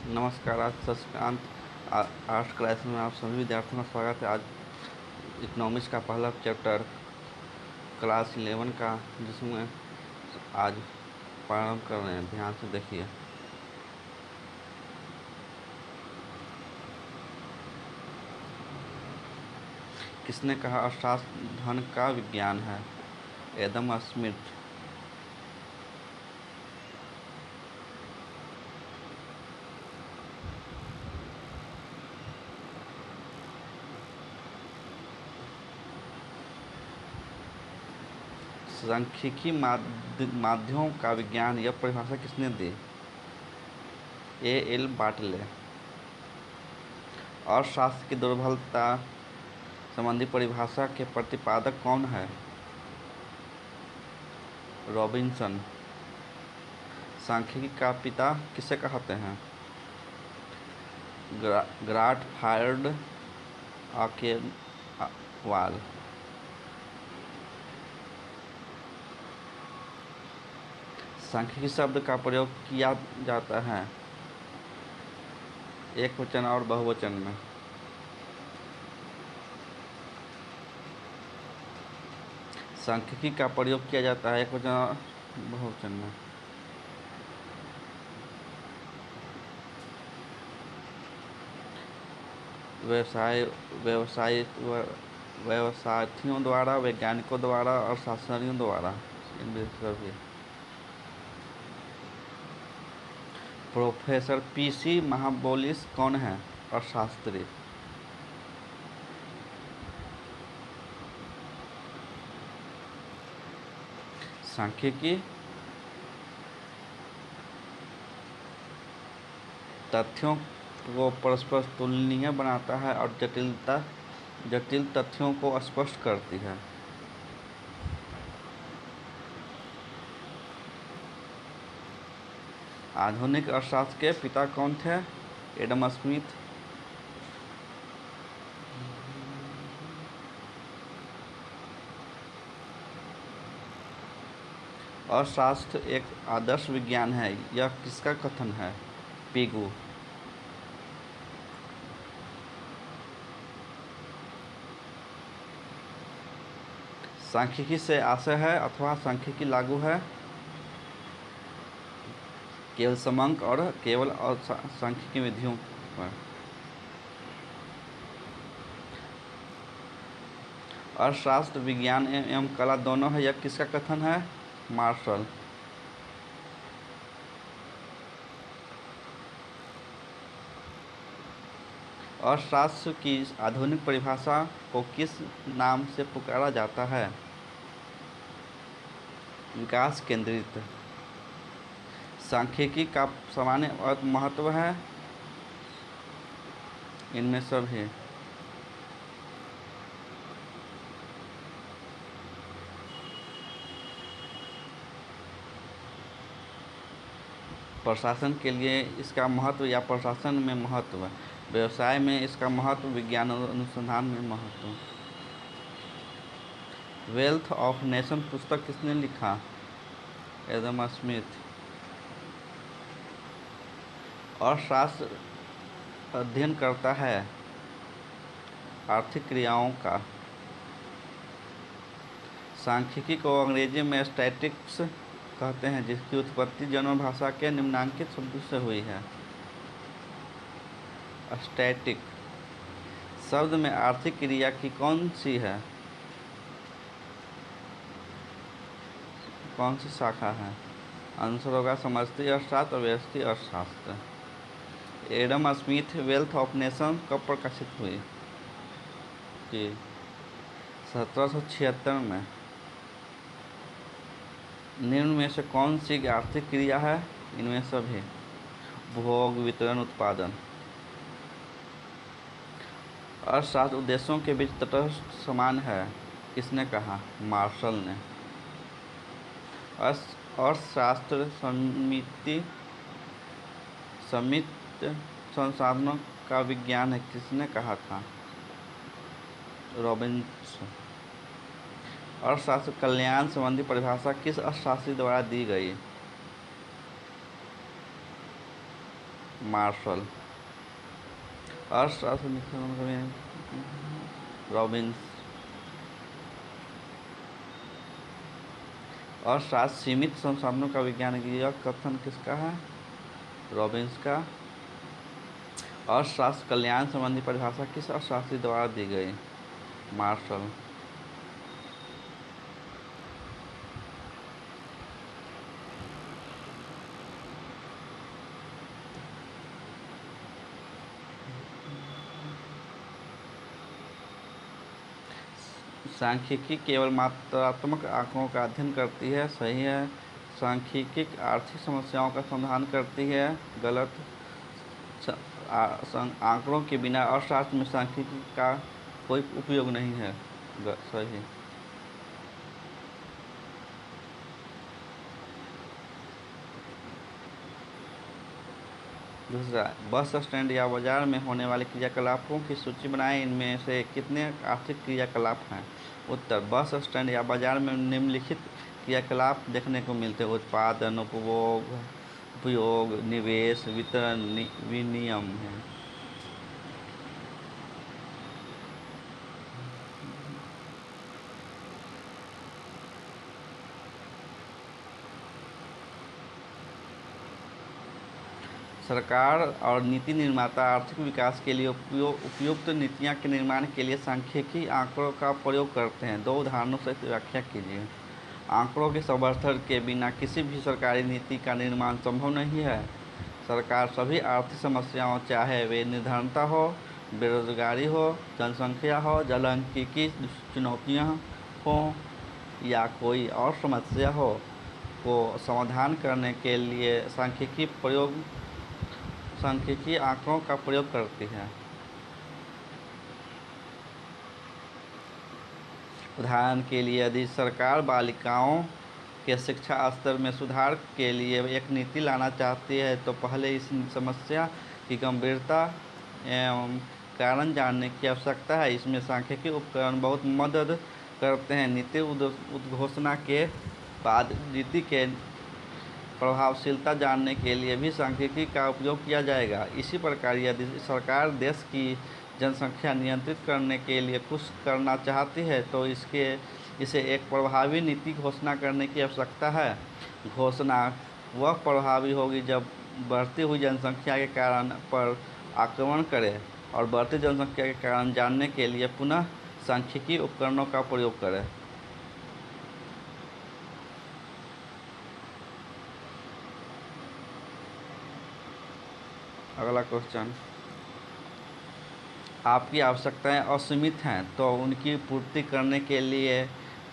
नमस्कार। आज Shashikant arts class में आप सभी विद्यार्थियों का स्वागत है। आज इकोनॉमिक्स का पहला चैप्टर क्लास 11 का, जिसमें आज प्रारंभ कर रहे हैं। ध्यान से देखिए। किसने कहा अर्थशास्त्र धन का विज्ञान है? Adam Smith. सांख्यिकी माध्यमों का विज्ञान, यह परिभाषा किसने दी? एल बाटले। अर्थशास्त्र की दुर्बलता संबंधी परिभाषा के प्रतिपादक कौन है? रॉबिन्सन। सांख्यिकी का पिता किसे कहते हैं? ग्राटफायर्ड आकेवाल। सांख्यिकी शब्द का प्रयोग किया जाता है एक वचन और बहुवचन में। सांख्यिकी का प्रयोग किया जाता है एक वचन और बहुवचन में। व्यवसायियों द्वारा, वैज्ञानिकों द्वारा और शास्त्रियों द्वारा। प्रोफेसर पीसी महाबोलिस कौन है? अर्थशास्त्री। सांख्यिकी तथ्यों को परस्पर तुलनीय बनाता है और जटिल तथ्यों को स्पष्ट करती है। आधुनिक अर्थशास्त्र के पिता कौन थे? Adam Smith. अर्थशास्त्र एक आदर्श विज्ञान है, यह किसका कथन है? पिगू। सांख्यिकी से आशय है अथवा सांख्यिकी लागू है? केवल समंक और केवल सांख्यिकी विधियों पर। अर्थशास्त्र विज्ञान एवं कला दोनों है, यह किसका कथन है? मार्शल। अर्थशास्त्र की आधुनिक परिभाषा को किस नाम से पुकारा जाता है? विकास केंद्रित। सांख्यिकी का सामान्य महत्व है? इनमें सब है। प्रशासन के लिए इसका महत्व या प्रशासन में महत्व, व्यवसाय में इसका महत्व, विज्ञान अनुसंधान में महत्व। वेल्थ ऑफ नेशन पुस्तक किसने लिखा? Adam Smith. अर्थशास्त्र अध्ययन करता है आर्थिक क्रियाओं का। सांख्यिकी को अंग्रेजी में स्टैटिक्स कहते हैं, जिसकी उत्पत्ति जर्मन भाषा के निम्नलिखित शब्दों से हुई है। स्टैटिक शब्द में आर्थिक क्रिया की कौन सी शाखा है? आंसर होगा समष्टि अर्थशास्त्र और व्यष्टि अर्थशास्त्र। Adam Smith wealth of nation कब प्रकाशित हुई? जी 1776 में। निम्न में से कौन सी आर्थिक क्रिया है? इनमें सभी। भोग, वितरण, उत्पादन। अर्थशास्त्र उद्देश्यों के बीच तटस्थ समान है, किसने कहा? मार्शल ने। अर्थशास्त्र सीमित संसाधनों का विज्ञान है, किसने कहा था? रॉबिन्सन। अर्थशास्त्र कल्याण संबंधी परिभाषा किस अर्थशास्त्री द्वारा दी गई? मार्शल। अर्थशास्त्र रॉबिन्स। अर्थशास्त्र सीमित संसाधनों का विज्ञान, यह कथन किसका है? रॉबिन्स का। अर्थशास्त्र कल्याण संबंधी परिभाषा किस अर्थशास्त्री द्वारा दी गई? मार्शल। सांख्यिकी केवल मात्रात्मक आंकड़ों का अध्ययन करती है, सही है। सांख्यिकी आर्थिक समस्याओं का समाधान करती है, गलत। आंकड़ों के बिना अर्थशास्त्र में सांख्यिकी का कोई उपयोग नहीं है, सही। दूसरा, बस स्टैंड या बाजार में होने वाले क्रियाकलापों की सूची बनाएं, इनमें से कितने आर्थिक क्रियाकलाप हैं? उत्तर, बस स्टैंड या बाजार में निम्नलिखित क्रियाकलाप देखने को मिलते हैं: उत्पादन, उपयोग, निवेश, वितरण, विनिमय है। सरकार और नीति निर्माता आर्थिक विकास के लिए उपयुक्त नीतियाँ के निर्माण के लिए सांख्यिकी आंकड़ों का प्रयोग करते हैं। 2 उदाहरणों से व्याख्या कीजिए। आंकड़ों के समर्थन के बिना किसी भी सरकारी नीति का निर्माण संभव नहीं है। सरकार सभी आर्थिक समस्याओं, चाहे वे निर्धनता हो, बेरोजगारी हो, जनसंख्या हो, जलांकीकी चुनौतियाँ हों या कोई और समस्या हो, को समाधान करने के लिए सांख्यिकी आंकड़ों का प्रयोग करती है। उदाहरण के लिए, यदि सरकार बालिकाओं के शिक्षा स्तर में सुधार के लिए एक नीति लाना चाहती है तो पहले इस समस्या की गंभीरता एवं कारण जानने की आवश्यकता है। इसमें सांख्यिकी उपकरण बहुत मदद करते हैं। नीति उद्घोषणा के बाद नीति के प्रभावशीलता जानने के लिए भी सांख्यिकी का उपयोग किया जाएगा। इसी प्रकार यदि सरकार देश की जनसंख्या नियंत्रित करने के लिए कुछ करना चाहती है तो इसे एक प्रभावी नीति घोषणा करने की आवश्यकता है। घोषणा वह प्रभावी होगी जब बढ़ती हुई जनसंख्या के कारण पर आक्रमण करे और बढ़ती जनसंख्या के कारण जानने के लिए पुनः सांख्यिकी उपकरणों का प्रयोग करे। अगला क्वेश्चन, आपकी आवश्यकताएं असीमित हैं तो उनकी पूर्ति करने के लिए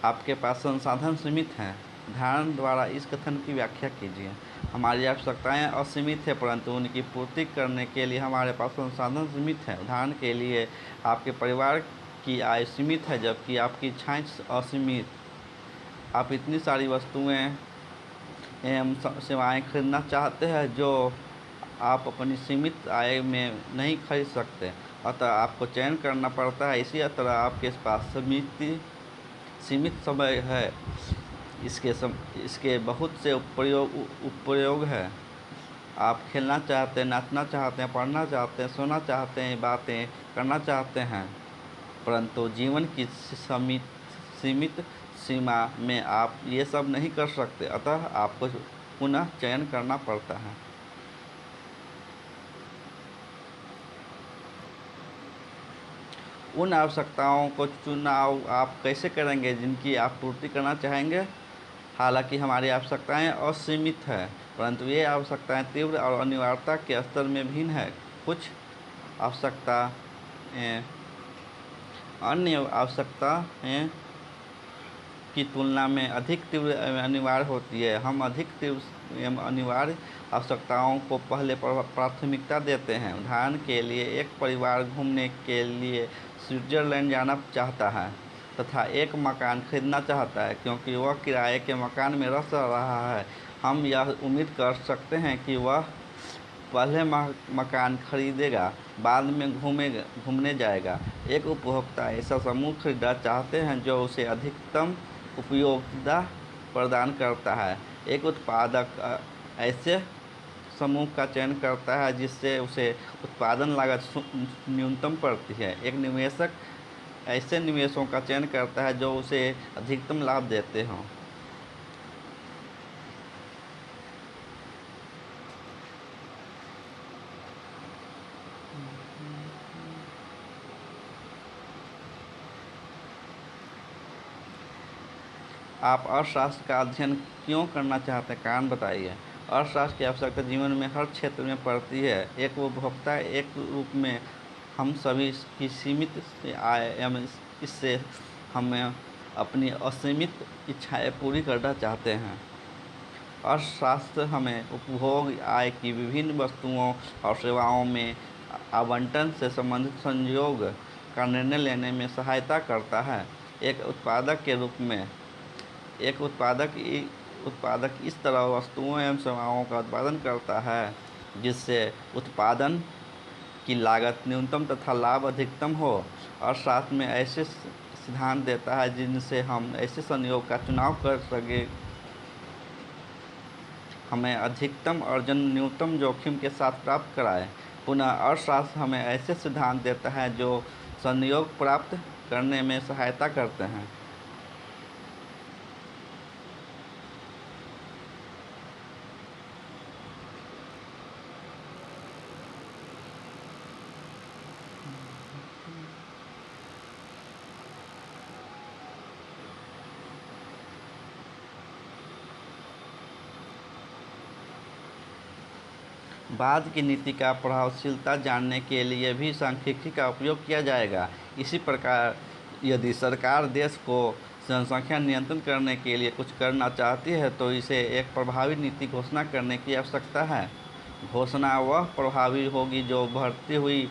आपके पास संसाधन सीमित हैं। उदाहरण द्वारा इस कथन की व्याख्या कीजिए। हमारी आवश्यकताएं असीमित हैं परंतु उनकी पूर्ति करने के लिए हमारे पास संसाधन सीमित हैं। उदाहरण के लिए, आपके परिवार की आय सीमित है जबकि आपकी इच्छाएं असीमित। आप इतनी सारी वस्तुएं एवं सेवाएं खरीदना चाहते हैं जो आप अपनी सीमित आय में नहीं खरीद सकते, अतः आपको चयन करना पड़ता है। इसी तरह आपके पास सीमित समय है, इसके बहुत से उपयोग है। आप खेलना चाहते हैं, नाचना चाहते हैं, पढ़ना चाहते हैं, सोना चाहते हैं, बातें करना चाहते हैं, परंतु जीवन की सीमित सीमा में आप ये सब नहीं कर सकते, अतः आपको पुनः चयन करना पड़ता है। उन आवश्यकताओं को चुनाव आप कैसे करेंगे जिनकी आप पूर्ति करना चाहेंगे? हालांकि हमारी आवश्यकताएं असीमित हैं परंतु ये आवश्यकताएं तीव्र और अनिवार्यता के स्तर में भिन्न है। कुछ आवश्यकताएं अन्य आवश्यकताएं की तुलना में अधिक तीव्र एवं अनिवार्य होती है। हम अधिक तीव्र एवं अनिवार्य आवश्यकताओं को पहले प्राथमिकता देते हैं। उदाहरण के लिए, एक परिवार घूमने के लिए स्विट्जरलैंड जाना चाहता है तथा एक मकान खरीदना चाहता है क्योंकि वह किराए के मकान में रह रहा है। हम यह उम्मीद कर सकते हैं कि वह पहले मकान खरीदेगा, बाद में घूमने जाएगा। एक उपभोक्ता ऐसा समूह खरीदना चाहते हैं जो उसे अधिकतम उपयोगिता प्रदान करता है। एक उत्पादक ऐसे समूह का चयन करता है जिससे उसे उत्पादन लागत न्यूनतम पड़ती है। एक निवेशक ऐसे निवेशों का चयन करता है जो उसे अधिकतम लाभ देते हों। आप अर्थशास्त्र का अध्ययन क्यों करना चाहते हैं, कारण बताइए। अर्थशास्त्र की आवश्यकता जीवन में हर क्षेत्र में पड़ती है। एक उपभोक्ता एक रूप में हम सभी की सीमित आय एवं इससे हमें अपनी असीमित इच्छाएं पूरी करना चाहते हैं। अर्थशास्त्र हमें उपभोग आय की विभिन्न वस्तुओं और सेवाओं में आवंटन से संबंधित संयोग का निर्णय लेने में सहायता करता है। एक उत्पादक के रूप में एक उत्पादक इस तरह वस्तुओं एवं सेवाओं का उत्पादन करता है जिससे उत्पादन की लागत न्यूनतम तथा लाभ अधिकतम हो। अर्थशास्त्र में ऐसे सिद्धांत देता है जिनसे हम ऐसे संयोग का चुनाव कर सके हमें अधिकतम अर्जन न्यूनतम जोखिम के साथ प्राप्त कराए। पुनः अर्थशास्त्र हमें ऐसे सिद्धांत देता है जो संयोग प्राप्त करने में सहायता करते हैं। बाद की नीति का प्रभावशीलता जानने के लिए भी सांख्यिकी का उपयोग किया जाएगा। इसी प्रकार यदि सरकार देश को जनसंख्या नियंत्रण करने के लिए कुछ करना चाहती है तो इसे एक प्रभावी नीति घोषणा करने की आवश्यकता है। घोषणा वह प्रभावी होगी जो बढ़ती हुई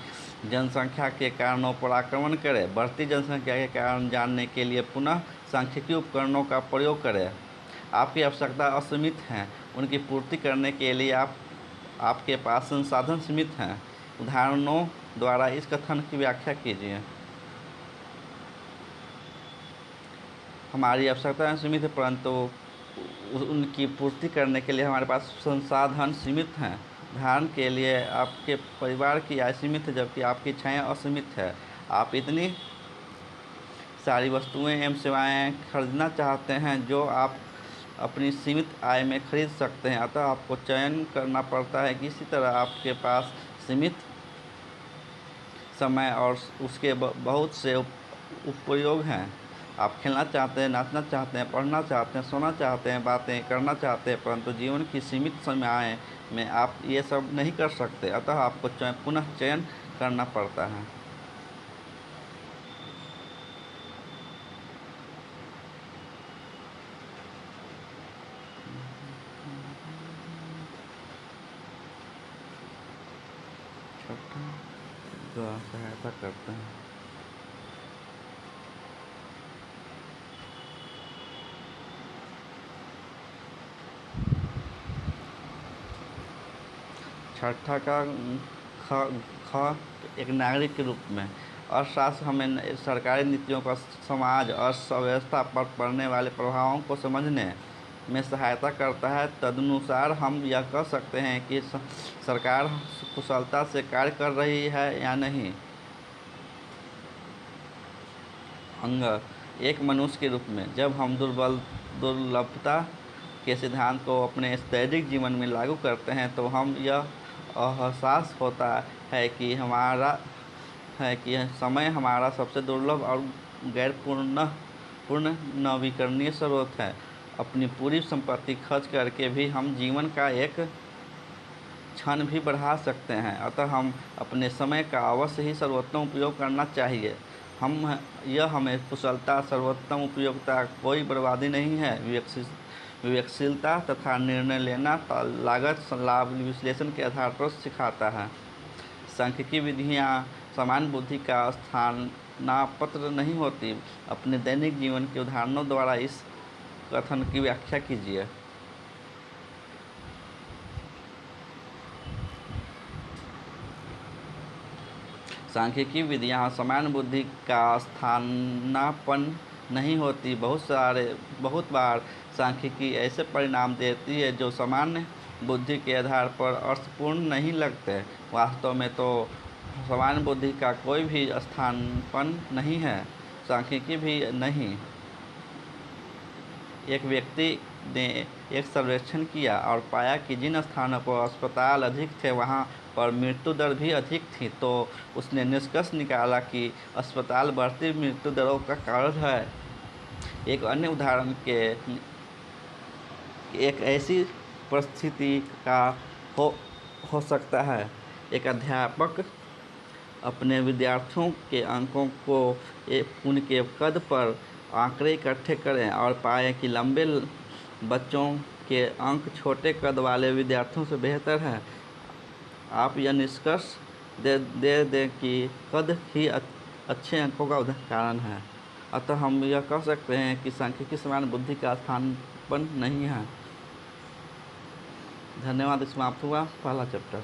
जनसंख्या के कारणों पर आक्रमण करे। बढ़ती जनसंख्या के कारण जानने के लिए पुनः सांख्यिकी उपकरणों का प्रयोग करें। आपकी आवश्यकता असीमित है, उनकी पूर्ति करने के लिए आपके पास संसाधन सीमित हैं। उदाहरणों द्वारा इस कथन की व्याख्या कीजिए। हमारी आवश्यकताएं सीमित है परंतु उनकी पूर्ति करने के लिए हमारे पास संसाधन सीमित हैं। उदाहरण के लिए आपके परिवार की आय सीमित है जबकि आपकी इच्छाएं असीमित है। आप इतनी सारी वस्तुएं एवं सेवाएं खरीदना चाहते हैं जो आप अपनी सीमित आय में खरीद सकते हैं। अतः आपको चयन करना पड़ता है कि इसी तरह आपके पास सीमित समय और उसके बहुत से उपयोग हैं। आप खेलना चाहते हैं, नाचना चाहते हैं, पढ़ना चाहते हैं, सोना चाहते हैं, बातें करना चाहते हैं परंतु जीवन की सीमित समय में आप ये सब नहीं कर सकते। अतः आपको पुनः चयन करना पड़ता है। सहायता करते हैं। छठा का ख एक नागरिक के रूप में अर्थशास्त्र हमें सरकारी नीतियों का समाज अर्थव्यवस्था पर पड़ने वाले प्रभावों को समझने में सहायता करता है। तदनुसार हम यह कह सकते हैं कि सरकार कुशलता से कार्य कर रही है या नहीं। अंग एक मनुष्य के रूप में जब हम दुर्लभता के सिद्धांत को अपने दैनिक जीवन में लागू करते हैं तो हम यह एहसास होता है कि समय हमारा सबसे दुर्लभ और गैर पूर्ण नवीकरणीय स्रोत है। अपनी पूरी संपत्ति खर्च करके भी हम जीवन का एक क्षण भी बढ़ा सकते हैं। अतः हम अपने समय का अवश्य ही सर्वोत्तम उपयोग करना चाहिए। हमें कुशलता, सर्वोत्तम उपयोगिता, कोई बर्बादी नहीं है। विवेकशीलता तथा निर्णय लेना लागत लाभ विश्लेषण के आधार पर सिखाता है। सांख्यिकी विधियाँ समान बुद्धि का स्थानापन्न नहीं होती। अपने दैनिक जीवन के उदाहरणों द्वारा इस कथन की व्याख्या कीजिए। सांख्यिकी विधियाँ समान बुद्धि का स्थानापन्न नहीं होती। बहुत बार सांख्यिकी ऐसे परिणाम देती है जो सामान्य बुद्धि के आधार पर अर्थपूर्ण नहीं लगते। वास्तव में तो सामान्य बुद्धि का कोई भी स्थानापन्न नहीं है, सांख्यिकी भी नहीं। एक व्यक्ति ने एक सर्वेक्षण किया और पाया कि जिन स्थानों पर अस्पताल अधिक थे वहाँ पर मृत्यु दर भी अधिक थी। तो उसने निष्कर्ष निकाला कि अस्पताल बढ़ती मृत्यु दरों का कारण है। एक अन्य उदाहरण के एक ऐसी परिस्थिति का हो सकता है। एक अध्यापक अपने विद्यार्थियों के अंकों को उनके कद पर आंकड़े इकट्ठे करें और पाएं कि लंबे बच्चों के अंक छोटे कद वाले विद्यार्थियों से बेहतर हैं। आप यह निष्कर्ष दे दें कि कद ही अच्छे अंकों का कारण है। अतः हम यह कह सकते हैं कि सांख्यिकी समान बुद्धि का स्थानापन्न नहीं है। धन्यवाद। समाप्त हुआ पहला चैप्टर।